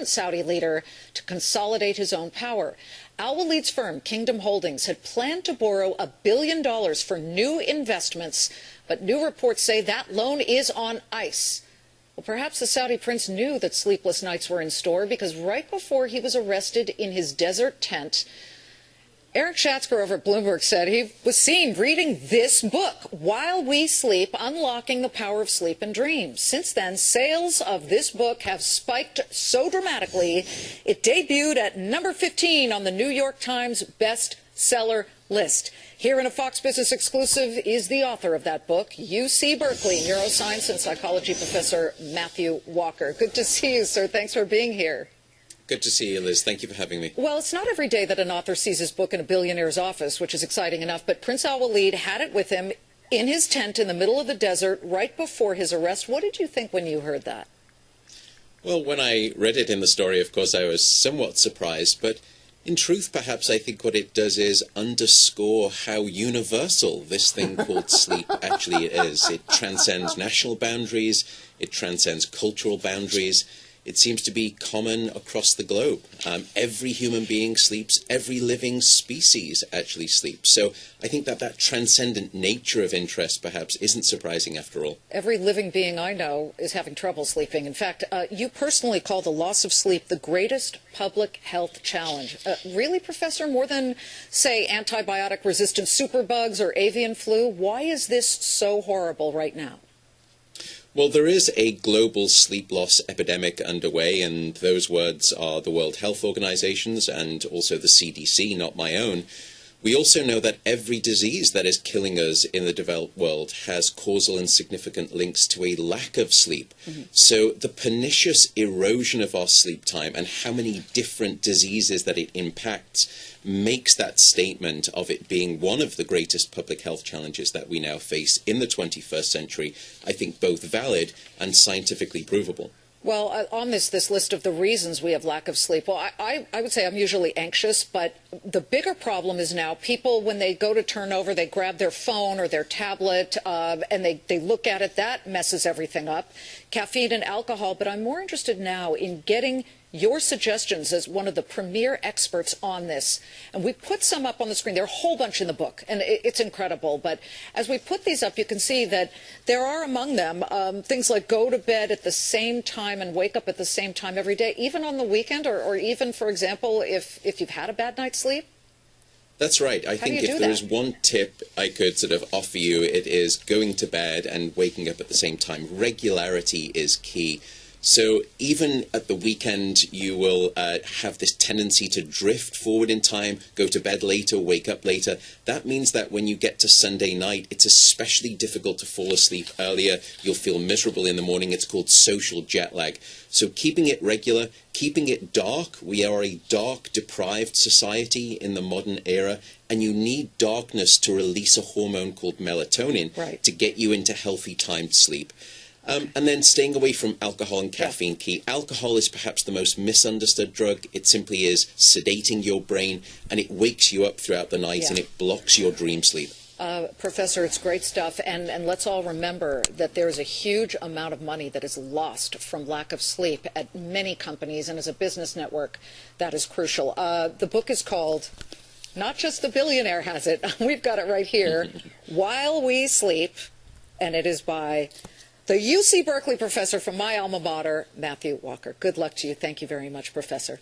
Saudi leader to consolidate his own power. Al Walid's firm, Kingdom Holdings, had planned to borrow $1 billion for new investments, but new reports say that loan is on ice. Well, perhaps the Saudi prince knew that sleepless nights were in store, because right before he was arrested in his desert tent, Eric Schatzker over at Bloomberg said he was seen reading this book, While We Sleep, Unlocking the Power of Sleep and Dreams. Since then, sales of this book have spiked so dramatically, it debuted at number 15 on the New York Times bestseller list. Here in a Fox Business exclusive is the author of that book, UC Berkeley neuroscience and psychology professor Matthew Walker. Good to see you, sir. Thanks for being here. Good to see you, Liz. Thank you for having me. Well, it's not every day that an author sees his book in a billionaire's office, which is exciting enough, but Prince Al Walid had it with him in his tent in the middle of the desert right before his arrest. What did you think when you heard that? Well, when I read it in the story, of course, I was somewhat surprised, but in truth, perhaps I think what it does is underscore how universal this thing called sleep actually is. It transcends national boundaries, it transcends cultural boundaries. It seems to be common across the globe. Every human being sleeps. Every living species actually sleeps. So I think that transcendent nature of interest perhaps isn't surprising after all. Every living being I know is having trouble sleeping. In fact, you personally call the loss of sleep the greatest public health challenge. Really, Professor? More than, say, antibiotic-resistant superbugs or avian flu? Why is this so horrible right now? Well, there is a global sleep loss epidemic underway, and those words are the World Health Organization's and also the CDC, not my own. We also know that every disease that is killing us in the developed world has causal and significant links to a lack of sleep. So the pernicious erosion of our sleep time and how many different diseases that it impacts makes that statement of it being one of the greatest public health challenges that we now face in the 21st century, I think both valid and scientifically provable. Well, on this list of the reasons we have lack of sleep, well, I would say I'm usually anxious, but the bigger problem is now people, when they go to turn over, they grab their phone or their tablet and they look at it. That messes everything up. Caffeine and alcohol. But I'm more interested now in getting your suggestions as one of the premier experts on this. And we put some up on the screen. There are a whole bunch in the book, and it's incredible. But as we put these up, you can see that there are among them things like go to bed at the same time and wake up at the same time every day, even on the weekend, or even, for example, if you've had a bad night's sleep. That's right. I think if there is one tip I could sort of offer you, it is going to bed and waking up at the same time. Regularity is key. So even at the weekend, you will have this tendency to drift forward in time, go to bed later, wake up later. That means that when you get to Sunday night, it's especially difficult to fall asleep earlier. You'll feel miserable in the morning. It's called social jet lag. So keeping it regular, keeping it dark. We are a dark, deprived society in the modern era, and you need darkness to release a hormone called melatonin to get you into healthy timed sleep. And then staying away from alcohol and caffeine key. Alcohol is perhaps the most misunderstood drug. It simply is sedating your brain, and it wakes you up throughout the night, and it blocks your dream sleep. Professor, it's great stuff, and let's all remember that there's a huge amount of money that is lost from lack of sleep at many companies, and as a business network, that is crucial. The book is called, not just the billionaire has it, we've got it right here, While We Sleep, and it is by the UC Berkeley professor from my alma mater, Matthew Walker. Good luck to you. Thank you very much, Professor.